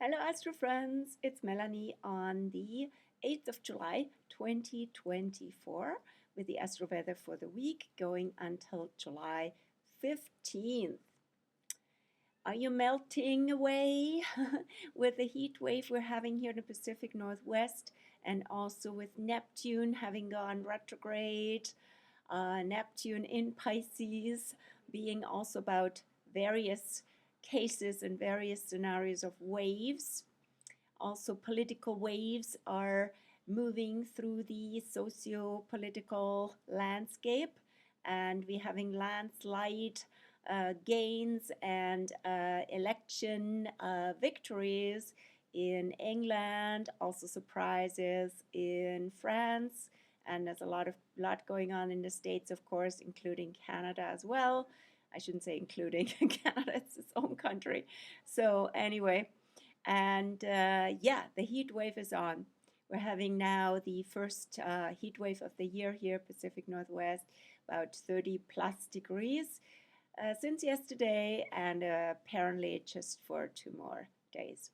Hello, Astro friends. It's Melanie on the 8th of July 2024 with the Astro Weather for the week going until July 15th. Are you melting away with the heat wave we're having here in the Pacific Northwest, and also with Neptune having gone retrograde, Neptune in Pisces being also about various cases and various scenarios of waves. Also, political waves are moving through the socio-political landscape, and we're having landslide gains and election victories in England, also surprises in France, and there's a lot going on in the States, of course, including Canada as well. I shouldn't say including Canada, it's its own country. So anyway, and yeah, the heat wave is on. We're having now the first heat wave of the year here, Pacific Northwest, about 30 plus degrees since yesterday, and apparently just for 2 more days.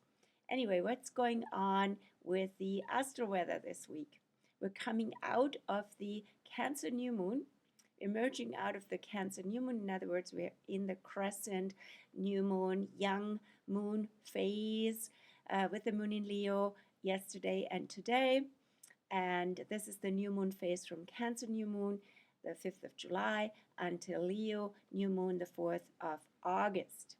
Anyway, what's going on with the astro weather this week? We're coming out of the Cancer new moon, emerging out of the Cancer new moon. In other words, we're in the Crescent new moon, young moon phase with the moon in Leo yesterday and today. And this is the new moon phase from Cancer new moon, the 5th of July, until Leo new moon, the 4th of August.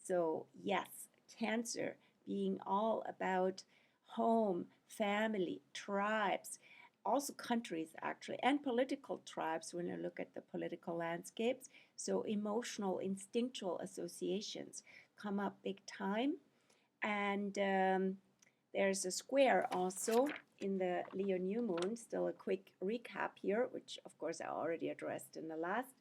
So yes, Cancer being all about home, family, tribes, also countries actually, and political tribes when you look at the political landscapes. So emotional, instinctual associations come up big time. And there's a square also in the Leo new moon. Still a quick recap here, which of course I already addressed in the last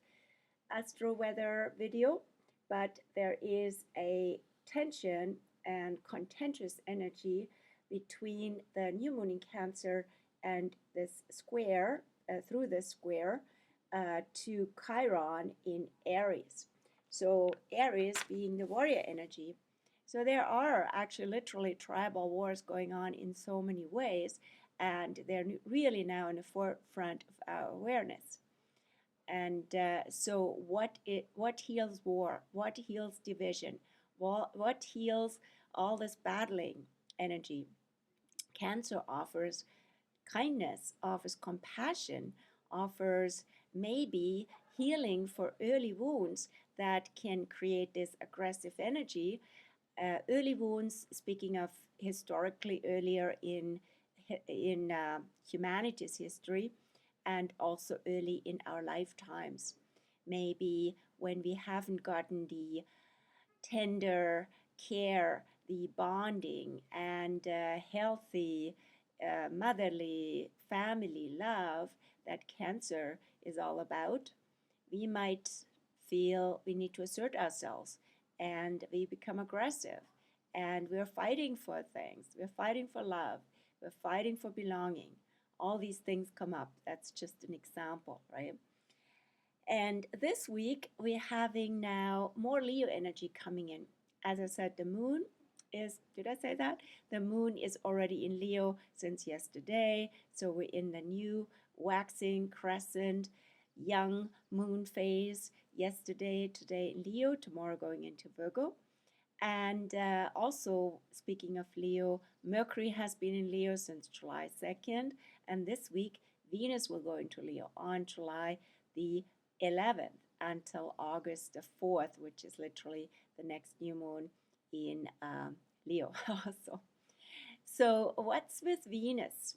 astro weather video. But there is a tension and contentious energy between the new moon in Cancer and this square, through this square, to Chiron in Aries. So Aries being the warrior energy. So there are actually literally tribal wars going on in so many ways, and they're really now in the forefront of our awareness. And so what heals war? What heals division? What heals all this battling energy? Cancer offers kindness, offers compassion, offers maybe healing for early wounds that can create this aggressive energy. Early wounds, speaking of historically earlier in humanity's history, and also early in our lifetimes. Maybe when we haven't gotten the tender care, the bonding, and healthy motherly family love that Cancer is all about, we might feel we need to assert ourselves, and we become aggressive, and we're fighting for things. We're fighting for love. We're fighting for belonging. All these things come up. That's just an example, right? And this week, we're having now more Leo energy coming in. As I said, the moon is, did I say that? The moon is already in Leo since yesterday. So we're in the new waxing crescent young moon phase yesterday, today in Leo, tomorrow going into Virgo. And also, speaking of Leo, Mercury has been in Leo since July 2nd. And this week, Venus will go into Leo on July the 11th until August the 4th, which is literally the next new moon in Leo also. So what's with Venus?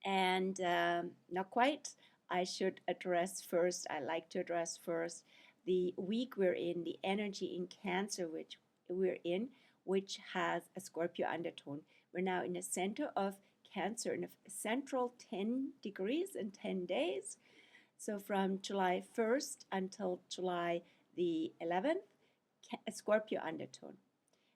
And not quite. I should address first, I like to address first the week we're in, the energy in Cancer which we're in, which has a Scorpio undertone. We're now in the center of Cancer, in a central 10 degrees and 10 days. So from July 1st until July the 11th, a Scorpio undertone.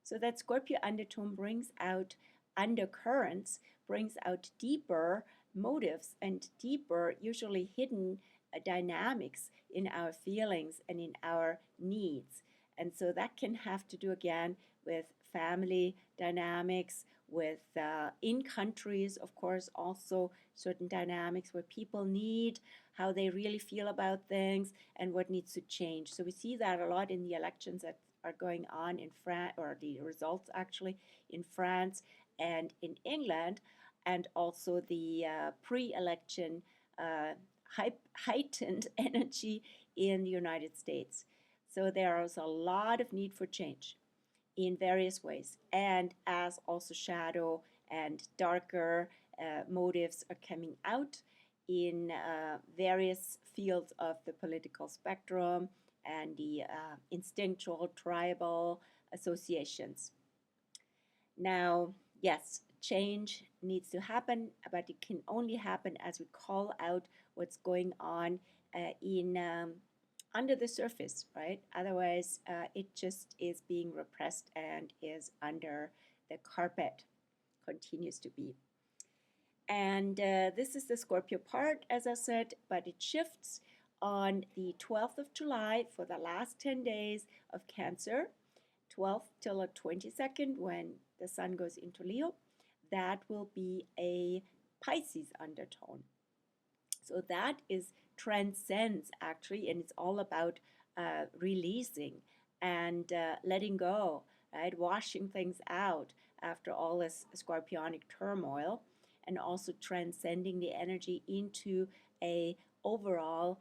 So that Scorpio undertone brings out undercurrents, brings out deeper motives and deeper, usually hidden dynamics in our feelings and in our needs. And so that can have to do again with family dynamics, with in countries, of course, also certain dynamics where people need, how they really feel about things, and what needs to change. So we see that a lot in the elections that are going on in France, or the results actually in France and in England, and also the pre-election heightened energy in the United States. So there is a lot of need for change in various ways. And as also shadow and darker motives are coming out in various fields of the political spectrum and the instinctual tribal associations. Now, yes, change needs to happen, but it can only happen as we call out what's going on in under the surface, right? Otherwise, it just is being repressed and is under the carpet, continues to be. And this is the Scorpio part, as I said, but it shifts on the 12th of July for the last 10 days of Cancer, 12th till the 22nd when the sun goes into Leo. That will be a Pisces undertone. So that is transcends actually, and it's all about releasing and letting go, right? Washing things out after all this scorpionic turmoil, and also transcending the energy into a overall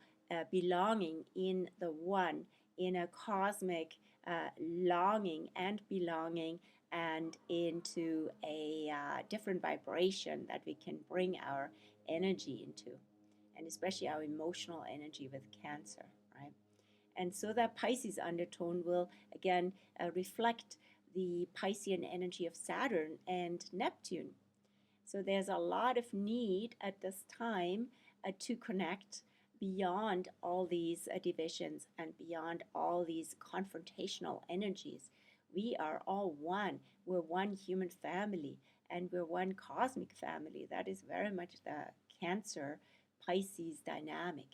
belonging in the one, in a cosmic longing and belonging, and into a different vibration that we can bring our energy into, and especially our emotional energy with Cancer, right? And so that Pisces undertone will again reflect the Piscean energy of Saturn and Neptune. So there's a lot of need at this time to connect beyond all these divisions and beyond all these confrontational energies. We are all one. We're one human family, and we're one cosmic family. That is very much the Cancer Pisces dynamic.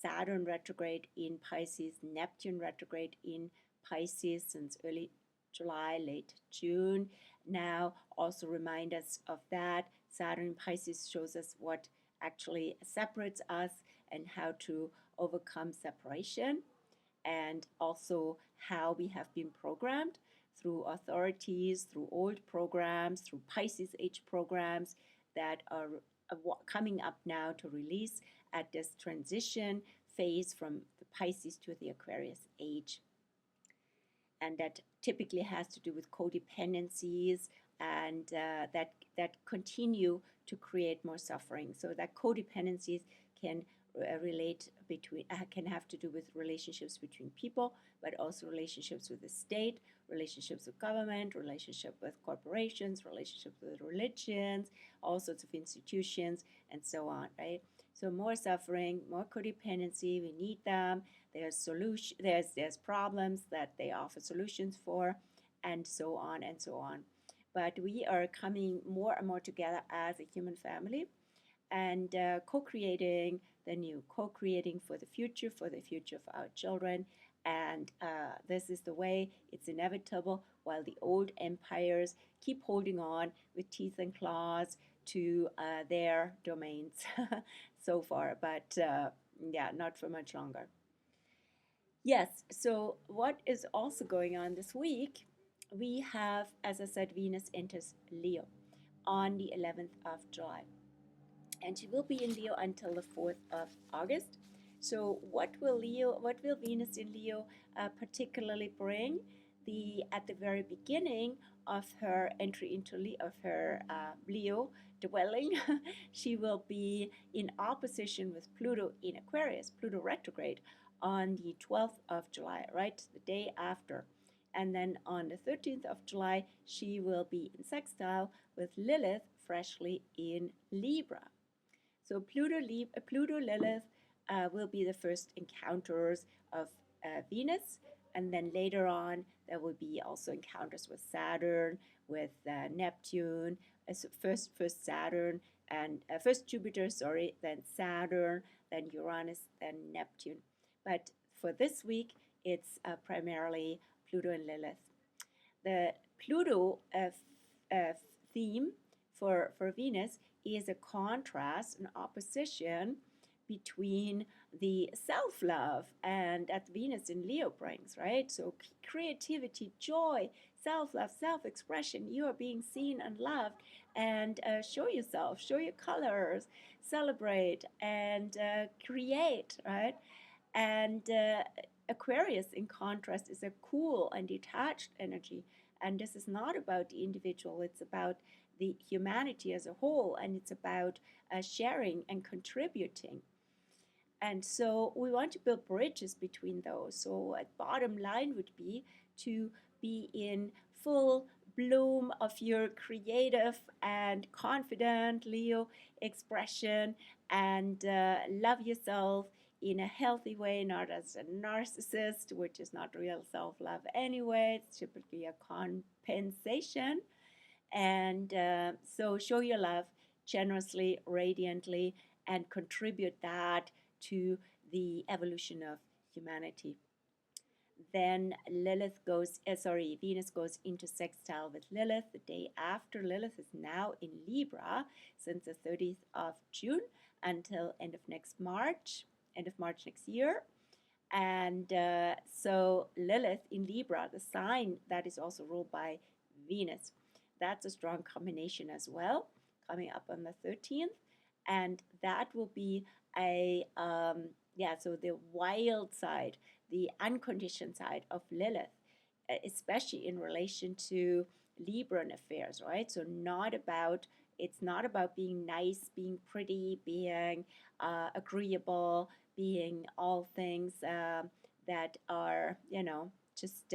Saturn retrograde in Pisces, Neptune retrograde in Pisces since early July, late June. Now also remind us of that. Saturn in Pisces shows us what actually separates us and how to overcome separation, and also how we have been programmed through authorities, through old programs, through Pisces age programs that are coming up now to release at this transition phase from the Pisces to the Aquarius age. And that typically has to do with codependencies and that continue to create more suffering. So that codependencies can can have to do with relationships between people, but also relationships with the state, relationships with government, relationship with corporations, relationships with religions, all sorts of institutions, and so on, right? So more suffering, more codependency, we need them. There's problems that they offer solutions for, and so on and so on. But we are coming more and more together as a human family, and co-creating the new, co-creating for the future of our children. And this is the way. It's inevitable, while the old empires keep holding on with teeth and claws to their domains so far, but yeah, not for much longer. Yes, so what is also going on this week? We have, as I said, Venus enters Leo on the 11th of July. And she will be in Leo until the 4th of August. So what will Venus in Leo particularly bring? At the very beginning of her entry into Leo dwelling, she will be in opposition with Pluto in Aquarius, Pluto retrograde, on the 12th of July, right, the day after. And then on the 13th of July, she will be in sextile with Lilith, freshly in Libra. So Pluto Lilith will be the first encounters of Venus, and then later on there will be also encounters with Saturn, with Neptune. So first Saturn and first Jupiter, then Saturn, then Uranus, then Neptune. But for this week, it's primarily Pluto and Lilith. The Pluto theme for Venus is a contrast, an opposition between the self-love and that Venus in Leo brings, right? So creativity, joy, self-love, self-expression, you are being seen and loved, and show yourself, show your colors, celebrate and create, right? And Aquarius, in contrast, is a cool and detached energy. And this is not about the individual, it's about the humanity as a whole, and it's about sharing and contributing. And so we want to build bridges between those. So a bottom line would be to be in full bloom of your creative and confident Leo expression, and love yourself in a healthy way, not as a narcissist, which is not real self-love anyway. It's typically a compensation. And so show your love generously, radiantly, and contribute that to the evolution of humanity. Then Venus goes into sextile with Lilith the day after. Lilith is now in Libra since the 30th of June until end of March next year. And so Lilith in Libra, the sign that is also ruled by Venus, that's a strong combination as well, coming up on the 13th. And that will be so the wild side, the unconditioned side of Lilith, especially in relation to Libran affairs, right? So it's not about being nice, being pretty, being agreeable, being all things that are, just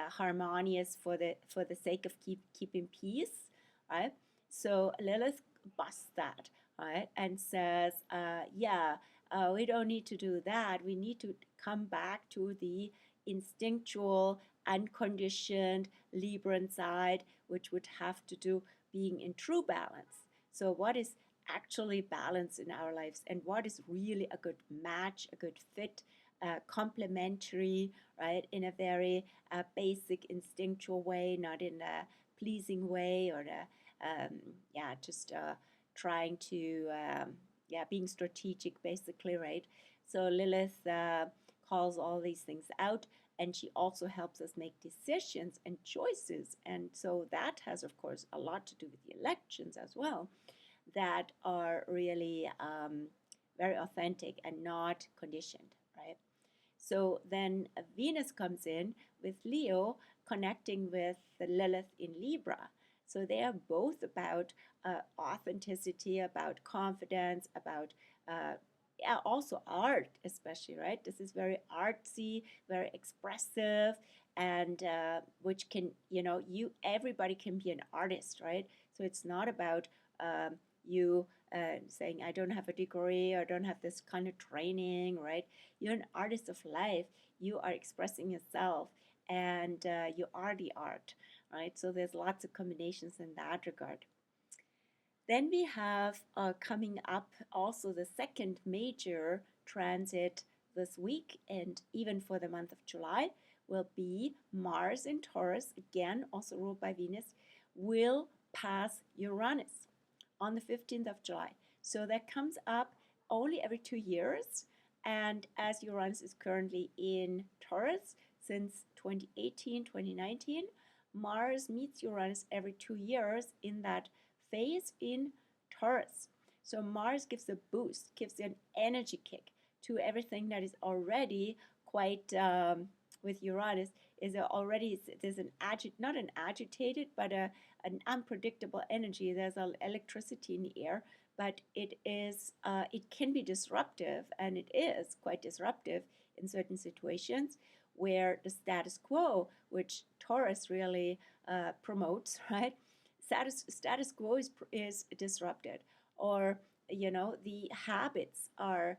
harmonious for the sake of keeping peace, right? So Lilith busts that, right, and says, we don't need to do that. We need to come back to the instinctual, unconditioned Libran side, which would have to do being in true balance. So what is actually balance in our lives, and what is really a good match, a good fit, complementary, right, in a very basic instinctual way, not in a pleasing way, or just trying to being strategic, basically, right? So Lilith calls all these things out, and she also helps us make decisions and choices. And so that has, of course, a lot to do with the elections as well, that are really very authentic and not conditioned, right? So then Venus comes in with Leo, connecting with the Lilith in Libra. So they are both about authenticity, about confidence, about also art, especially, right? This is very artsy, very expressive, and which can, everybody can be an artist, right? So it's not about you saying, I don't have a degree or don't have this kind of training, right? You're an artist of life. You are expressing yourself, and you are the art, right? So there's lots of combinations in that regard. Then we have coming up also the second major transit this week, and even for the month of July, will be Mars in Taurus, again also ruled by Venus, will pass Uranus on the 15th of July. So that comes up only every 2 years, and as Uranus is currently in Taurus since 2018, 2019, Mars meets Uranus every 2 years in that phase in Taurus. So Mars gives a boost, gives an energy kick to everything that is already quite, with Uranus, is already, there's not an agitated, but an unpredictable energy. There's electricity in the air, but it can be disruptive, and it is quite disruptive in certain situations where the status quo, which Taurus really promotes, right? Status quo is disrupted, or the habits are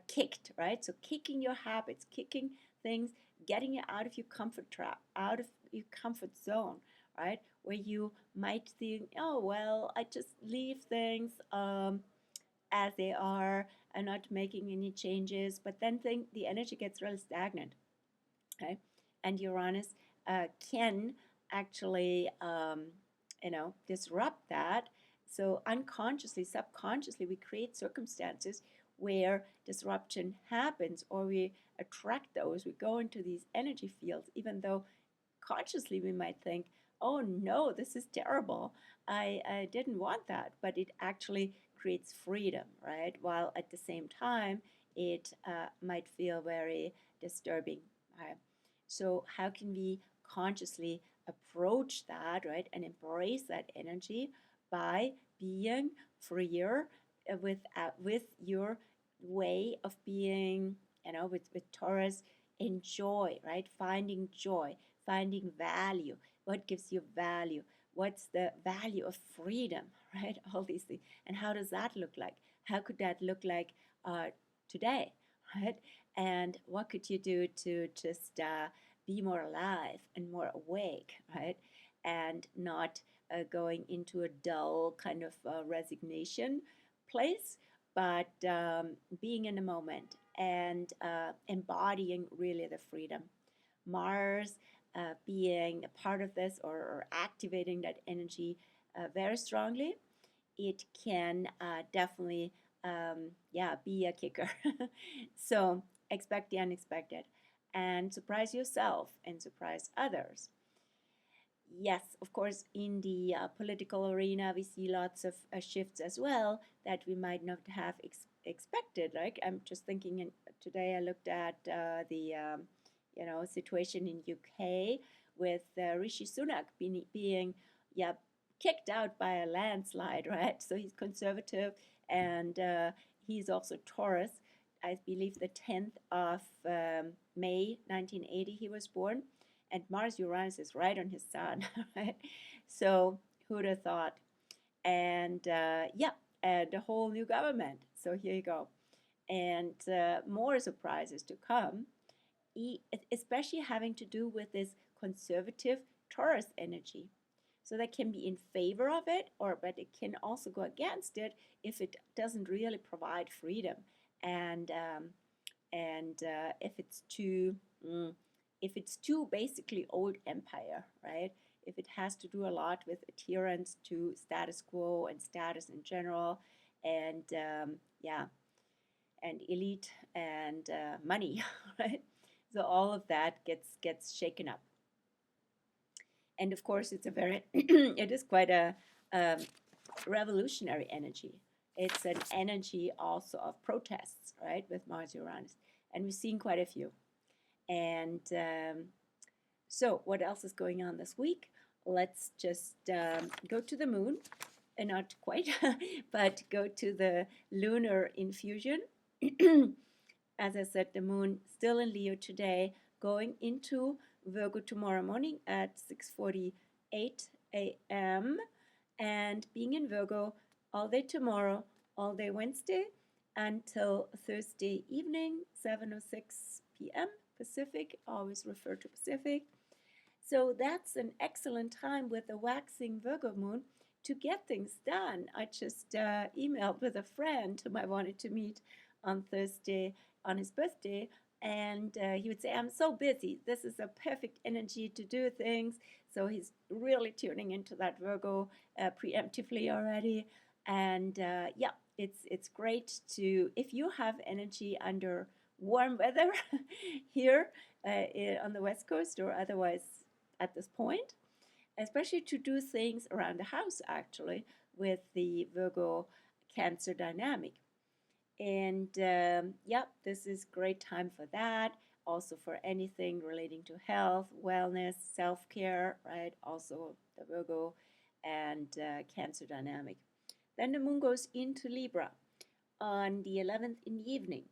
kicked, right? So kicking your habits, kicking things, getting you out of your comfort trap, out of your comfort zone, right? Where you might think, oh well, I just leave things as they are and not making any changes, but then the energy gets really stagnant, okay? and Uranus can actually, disrupt that. So unconsciously, subconsciously, we create circumstances where disruption happens, or we attract those. We go into these energy fields, even though consciously we might think, oh no, this is terrible. I didn't want that. But it actually creates freedom, right? While at the same time, it might feel very disturbing. Right? So, how can we consciously approach that, right, and embrace that energy by being freer with your way of being, with Taurus, enjoy, right? Finding joy, finding value. What gives you value? What's the value of freedom, right? All these things. And how does that look like? How could that look like today, right? And what could you do to just be more alive and more awake, right? And not going into a dull kind of resignation place, but being in the moment and embodying really the freedom. Mars being a part of this, or activating that energy very strongly, it can definitely, be a kicker. So expect the unexpected and surprise yourself and surprise others. Yes, of course, in the political arena, we see lots of shifts as well that we might not have expected. Like I'm just thinking, today I looked at the situation in UK with Rishi Sunak being yeah kicked out by a landslide, right? So he's conservative, and he's also Taurus. I believe the 10th of May 1980 he was born, and Mars Uranus is right on his sun, right? So who'd have thought? And and a whole new government. So here you go, and more surprises to come, especially having to do with this conservative Taurus energy. So that can be in favor of it, but it can also go against it if it doesn't really provide freedom, and if it's too basically old empire, right? If it has to do a lot with adherence to status quo and status in general, and and elite and money, right? So all of that gets shaken up, and of course it's a very it is quite a revolutionary energy. It's an energy also of protests, right, with Mars Uranus, and we've seen quite a few. And so what else is going on this week? Let's just go to the moon, and not quite, but go to the lunar infusion. As I said, the moon still in Leo today, going into Virgo tomorrow morning at 6:48 a.m. and being in Virgo all day tomorrow, all day Wednesday, until Thursday evening, 7:06 p.m. Pacific. Always refer to Pacific. So that's an excellent time with the waxing Virgo moon to get things done. I just emailed with a friend whom I wanted to meet on Thursday on his birthday, and he would say, I'm so busy. This is a perfect energy to do things. So he's really tuning into that Virgo preemptively already. And it's great to, if you have energy under warm weather here on the West Coast or otherwise at this point, especially to do things around the house actually with the Virgo Cancer dynamic. And this is great time for that. Also for anything relating to health, wellness, self-care, right? Also the Virgo and Cancer dynamic. Then the moon goes into Libra on the 11th in the evening,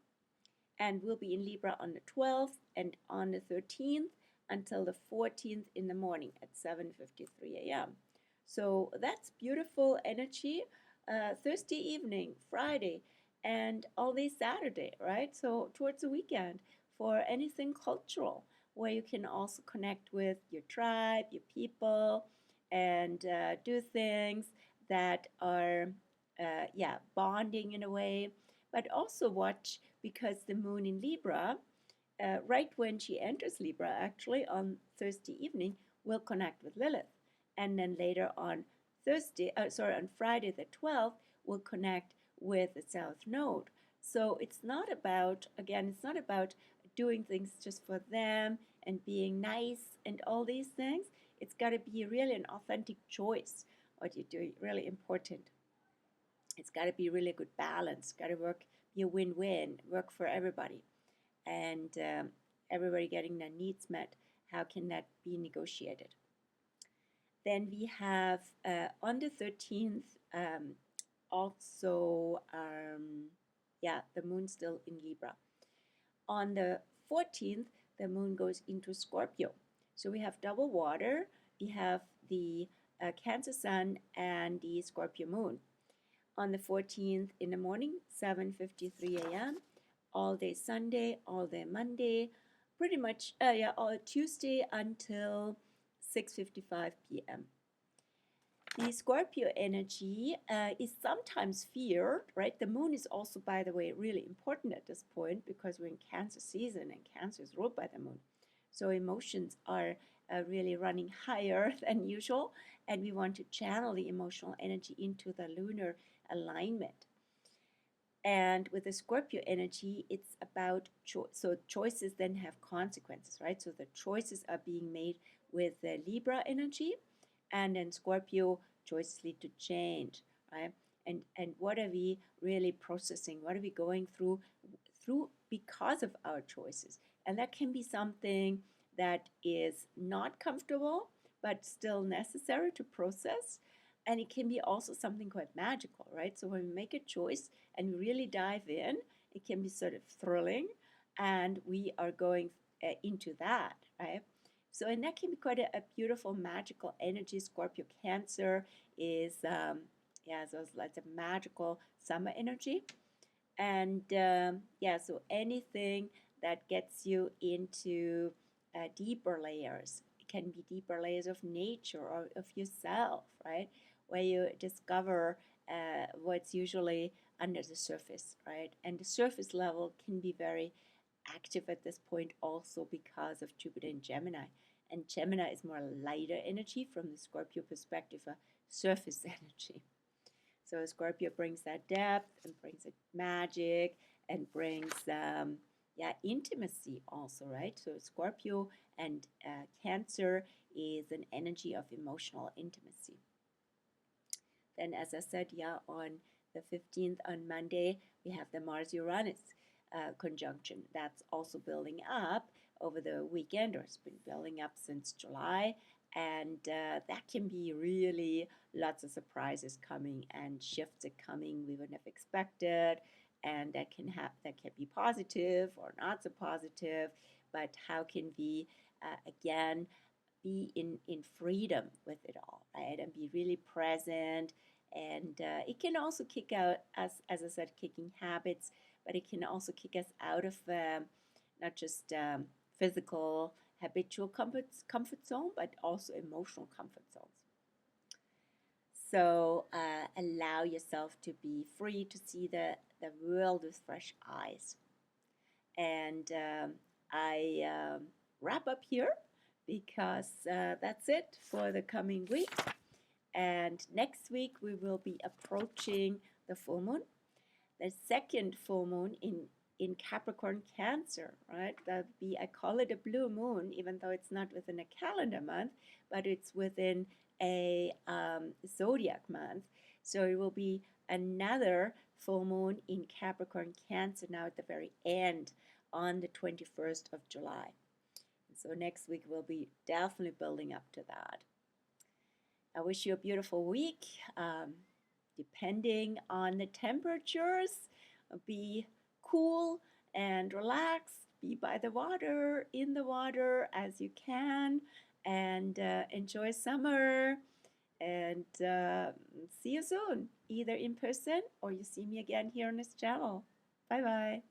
and will be in Libra on the 12th and on the 13th until the 14th in the morning at 7:53 a.m. So that's beautiful energy. Thursday evening, Friday, and all day Saturday, right? So towards the weekend for anything cultural, where you can also connect with your tribe, your people, and do things that are, bonding in a way. But also watch, because the moon in Libra right when she enters Libra, actually on Thursday evening, will connect with Lilith, and then later on on Friday the 12th, will connect with the South Node. So it's not about, again, it's not about doing things just for them and being nice and all these things. It's got to be really an authentic choice what you're doing, really important. It's got to be really a good balance, got to be a win-win, work for everybody, and everybody getting their needs met. How can that be negotiated? Then we have on the 13th also, the moon still in Libra. On the 14th, the moon goes into Scorpio. So we have double water, we have the Cancer sun and the Scorpio moon. On the 14th in the morning, 7:53 a.m., all day Sunday, all day Monday, pretty much, all Tuesday until 6:55 p.m. The Scorpio energy is sometimes feared, right? The moon is also, by the way, really important at this point because we're in Cancer season and Cancer is ruled by the moon. So emotions are really running higher than usual, and we want to channel the emotional energy into the lunar alignment. And with the Scorpio energy, it's about choice. So choices then have consequences, right? So the choices are being made with the Libra energy, and then Scorpio choices lead to change, right? And what are we really processing? What are we going through because of our choices? And that can be something that is not comfortable, but still necessary to process. And it can be also something quite magical, right? So when we make a choice and we really dive in, it can be sort of thrilling, and we are going into that, right? So, and that can be quite a beautiful, magical energy. Scorpio Cancer is, so it's like a magical summer energy. And so anything that gets you into deeper layers, it can be deeper layers of nature or of yourself, right? Where you discover what's usually under the surface, right? And the surface level can be very active at this point also because of Jupiter in Gemini. And Gemini is more lighter energy from the Scorpio perspective, a surface energy. So Scorpio brings that depth and brings it magic and brings intimacy also, right? So Scorpio and Cancer is an energy of emotional intimacy. Then, as I said, on the 15th on Monday, we have the Mars-Uranus conjunction. That's also building up over the weekend, or it's been building up since July. And that can be really lots of surprises coming and shifts are coming we wouldn't have expected. And that can be positive or not so positive. But how can we, again, be in freedom with it all, right? And be really present. And it can also kick out, as I said, kicking habits, but it can also kick us out of not just physical, habitual comfort zone, but also emotional comfort zones. So allow yourself to be free to see the world with fresh eyes. And I wrap up here because that's it for the coming week. And next week we will be approaching the full moon, the second full moon in Capricorn Cancer, right? That would be, I call it a blue moon, even though it's not within a calendar month, but it's within a zodiac month. So it will be another full moon in Capricorn Cancer now at the very end on the 21st of July. So next week we'll be definitely building up to that. I wish you a beautiful week. Depending on the temperatures, be cool and relaxed. Be by the water, in the water as you can, and enjoy summer. And see you soon, either in person or you see me again here on this channel. Bye-bye.